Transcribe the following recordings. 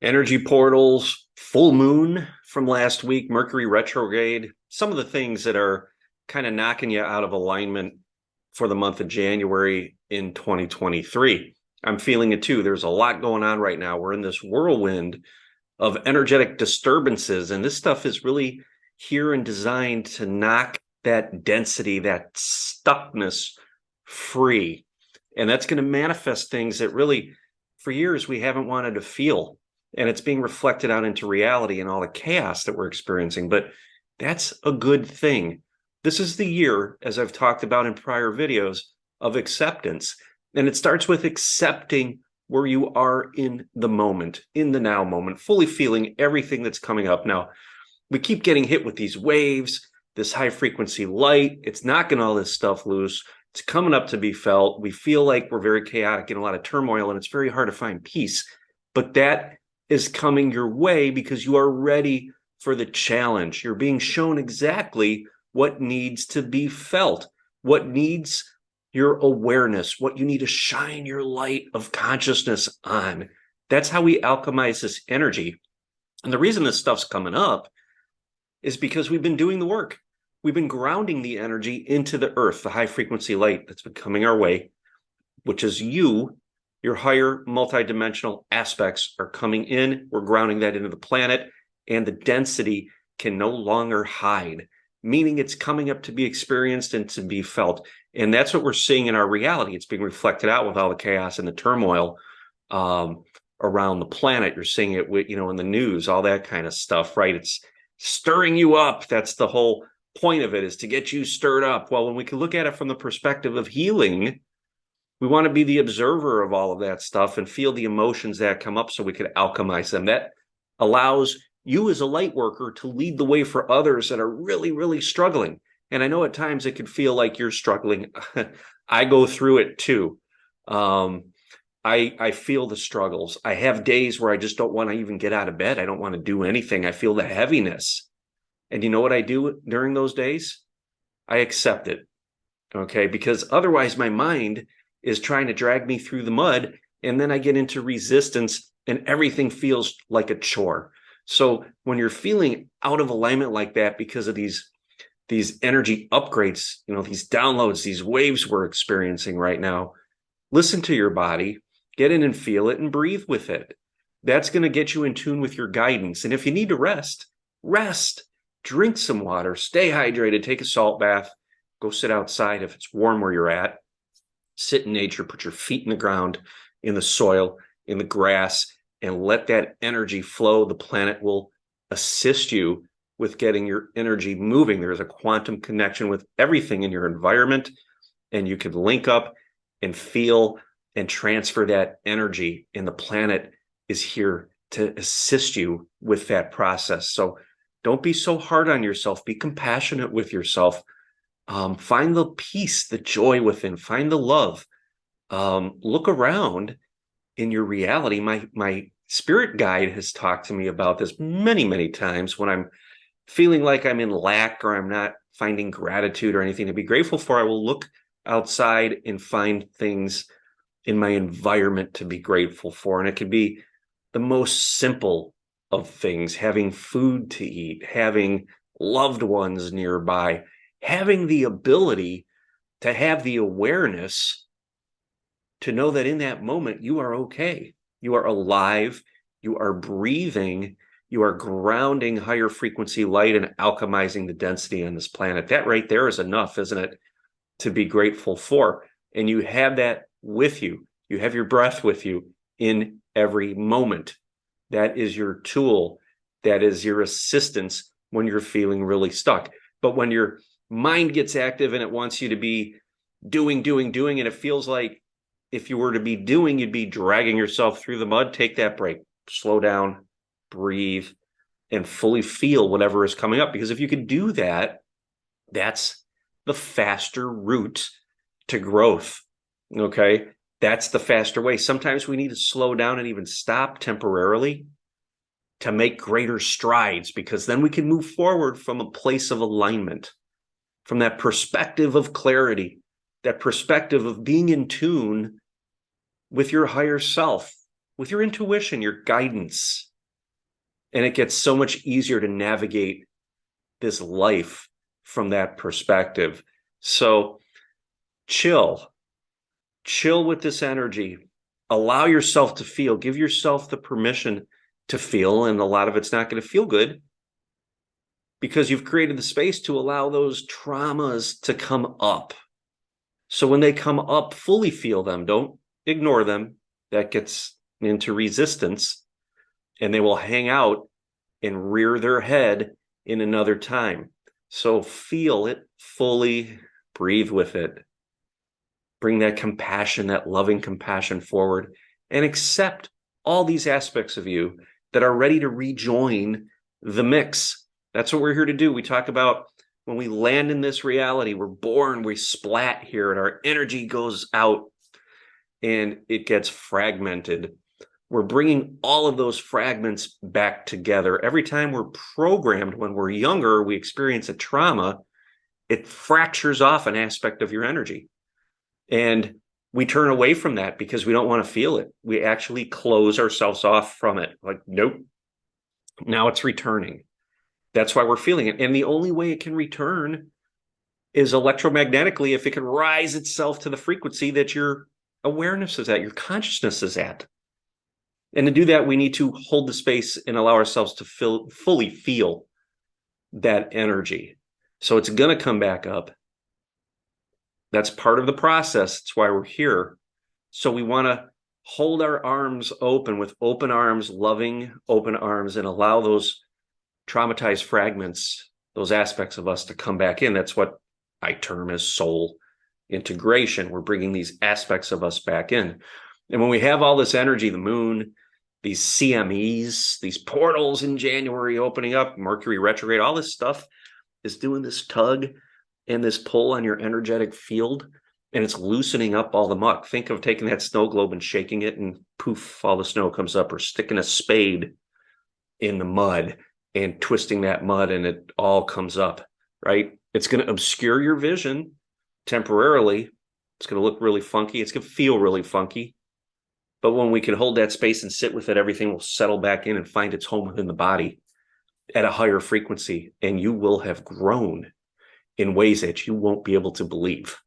Energy portals, full moon from last week, Mercury retrograde, some of the things that are kind of knocking you out of alignment for the month of January in 2023. I'm feeling it too. There's a lot going on right now. We're in this whirlwind of energetic disturbances, and this stuff is really here and designed to knock that density, that stuckness free. And that's going to manifest things that really, for years, we haven't wanted to feel. And it's being reflected out into reality and all the chaos that we're experiencing. But that's a good thing. This is the year, as I've talked about in prior videos, of acceptance. And it starts with accepting where you are in the moment, in the now moment, fully feeling everything that's coming up. Now, we keep getting hit with these waves, this high frequency light. It's knocking all this stuff loose. It's coming up to be felt. We feel like we're very chaotic in a lot of turmoil, and it's very hard to find peace. But that is coming your way because you are ready for the challenge. You're being shown exactly what needs to be felt, what needs your awareness, what you need to shine your light of consciousness on. That's how we alchemize this energy. And the reason this stuff's coming up is because we've been doing the work. We've been grounding the energy into the earth, the high frequency light that's been coming our way, which is you. Your higher multidimensional aspects are coming in. We're grounding that into the planet, and the density can no longer hide, meaning it's coming up to be experienced and to be felt. And that's what we're seeing in our reality. It's being reflected out with all the chaos and the turmoil around the planet. You're seeing it with, in the news, all that kind of stuff, right? It's stirring you up. That's the whole point of it, is to get you stirred up. Well, when we can look at it from the perspective of healing, we want to be the observer of all of that stuff and feel the emotions that come up so we can alchemize them. That allows you as a light worker to lead the way for others that are really, really struggling. And I know at times it can feel like you're struggling. I go through it too. I feel the struggles. I have days where I just don't want to even get out of bed. I don't want to do anything. I feel the heaviness. And you know what I do during those days? I accept it. Okay, because otherwise my mind is trying to drag me through the mud, and then I get into resistance and everything feels like a chore. So when you're feeling out of alignment like that because of these energy upgrades, these downloads, these waves we're experiencing right now, listen to your body, get in and feel it and breathe with it. That's going to get you in tune with your guidance. And if you need to rest, drink some water, stay hydrated, take a salt bath, go sit outside if it's warm where you're at. Sit in nature, put your feet in the ground, in the soil, in the grass, and let that energy flow. The planet will assist you with getting your energy moving. There's a quantum connection with everything in your environment, and you can link up and feel and transfer that energy, and the planet is here to assist you with that process. So don't be so hard on yourself. Be compassionate with yourself. Find the peace, the joy within, find the love. Look around in your reality. My spirit guide has talked to me about this many, many times when I'm feeling like I'm in lack or I'm not finding gratitude or anything to be grateful for. I will look outside and find things in my environment to be grateful for. And it could be the most simple of things: having food to eat, having loved ones nearby, having the ability to have the awareness to know that in that moment you are okay. You are alive. You are breathing. You are grounding higher frequency light and alchemizing the density on this planet. That right there is enough, isn't it, to be grateful for? And you have that with you. You have your breath with you in every moment. That is your tool. That is your assistance when you're feeling really stuck. But when your mind gets active and it wants you to be doing, and it feels like if you were to be doing, you'd be dragging yourself through the mud, take that break, slow down, breathe, and fully feel whatever is coming up. Because if you can do that, that's the faster route to growth. Okay, that's the faster way. Sometimes we need to slow down and even stop temporarily to make greater strides, because then we can move forward from a place of alignment, from that perspective of clarity, that perspective of being in tune with your higher self, with your intuition, your guidance. And it gets so much easier to navigate this life from that perspective. So chill with this energy. Allow yourself to feel. Give yourself the permission to feel. And a lot of it's not going to feel good because you've created the space to allow those traumas to come up. So when they come up, fully feel them. Don't ignore them. That gets into resistance, and they will hang out and rear their head in another time. So feel it fully, breathe with it. Bring that compassion, that loving compassion forward, and accept all these aspects of you that are ready to rejoin the mix. That's what we're here to do. We talk about when we land in this reality, we're born, we splat here, and our energy goes out and it gets fragmented. We're bringing all of those fragments back together. Every time we're programmed, when we're younger, we experience a trauma, it fractures off an aspect of your energy. And we turn away from that because we don't want to feel it. We actually close ourselves off from it. Like, nope, now it's returning. That's why we're feeling it. And the only way it can return is electromagnetically, if it can rise itself to the frequency that your awareness is at, your consciousness is at. And to do that, we need to hold the space and allow ourselves to fully feel that energy. So it's going to come back up. That's part of the process. That's why we're here. So we want to hold our arms open with open arms, loving open arms, and allow those traumatized fragments, those aspects of us to come back in. That's what I term as soul integration. We're bringing these aspects of us back in. And when we have all this energy, the moon, these CMEs, these portals in January opening up, Mercury retrograde, all this stuff is doing this tug and this pull on your energetic field, and it's loosening up all the muck. Think of taking that snow globe and shaking it, and poof, all the snow comes up, or sticking a spade in the mud and twisting that mud, and it all comes up, right? It's going to obscure your vision temporarily. It's going to look really funky. It's going to feel really funky. But when we can hold that space and sit with it, everything will settle back in and find its home within the body at a higher frequency, and you will have grown in ways that you won't be able to believe.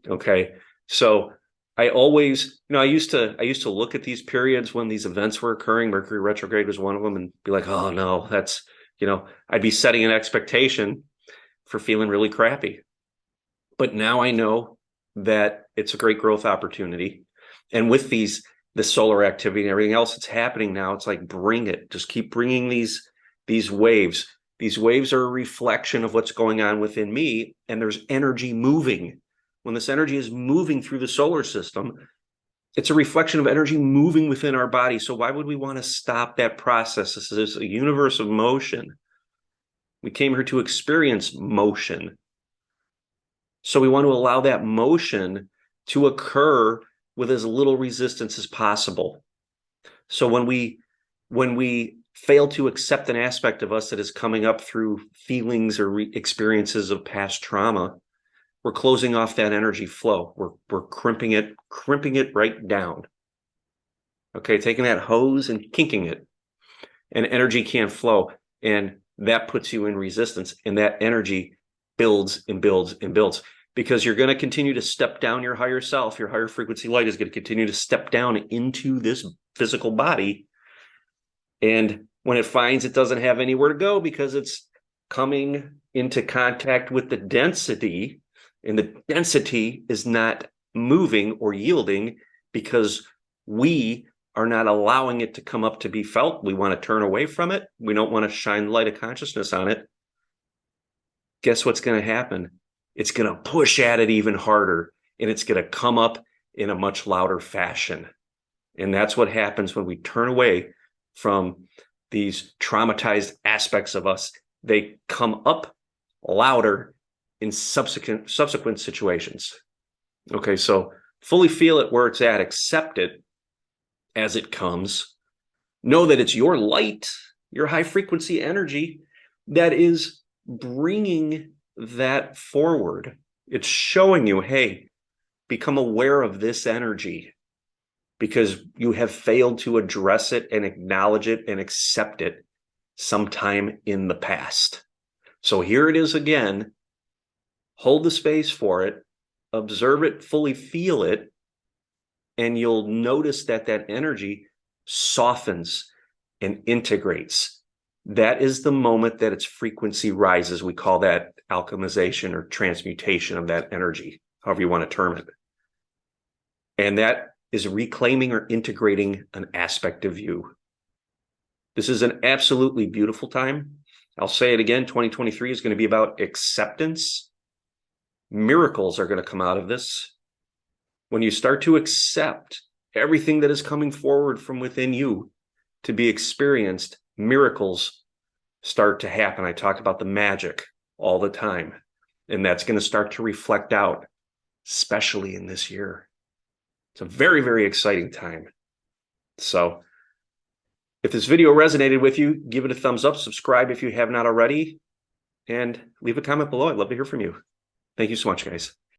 Okay. So I always, I used to look at these periods when these events were occurring. Mercury retrograde was one of them, and be like, oh no, that's, I'd be setting an expectation for feeling really crappy. But now I know that it's a great growth opportunity. And with the solar activity and everything else that's happening now, it's like, bring it, just keep bringing these waves. These waves are a reflection of what's going on within me, and there's energy moving. When this energy is moving through the solar system, it's a reflection of energy moving within our body. So why would we want to stop that process? This is a universe of motion. We came here to experience motion. So we want to allow that motion to occur with as little resistance as possible. So when we fail to accept an aspect of us that is coming up through feelings or experiences of past trauma, we're closing off that energy flow. We're crimping it right down. Okay, taking that hose and kinking it, and energy can't flow, and that puts you in resistance, and that energy builds and builds and builds, because you're going to continue to step down your higher self. Your higher frequency light is going to continue to step down into this physical body. And when it finds it doesn't have anywhere to go because it's coming into contact with the density, and the density is not moving or yielding because we are not allowing it to come up to be felt. We want to turn away from it. We don't want to shine the light of consciousness on it. Guess what's going to happen? It's going to push at it even harder, and it's going to come up in a much louder fashion. And that's what happens when we turn away from these traumatized aspects of us. They come up louder in subsequent situations. Okay, so fully feel it where it's at, accept it as it comes. Know that it's your light, your high frequency energy that is bringing that forward. It's showing you, hey, become aware of this energy. because you have failed to address it and acknowledge it and accept it sometime in the past. So here it is again. Hold the space for it, observe it, fully feel it, and you'll notice that that energy softens and integrates. That is the moment that its frequency rises. We call that alchemization or transmutation of that energy, however you want to term it. And that is reclaiming or integrating an aspect of you. This is an absolutely beautiful time. I'll say it again, 2023 is going to be about acceptance. Miracles are going to come out of this. When you start to accept everything that is coming forward from within you to be experienced, miracles start to happen. I talk about the magic all the time, and that's going to start to reflect out, especially in this year. It's a very, very exciting time. So if this video resonated with you, give it a thumbs up, subscribe if you have not already, and leave a comment below. I'd love to hear from you. Thank you so much, guys.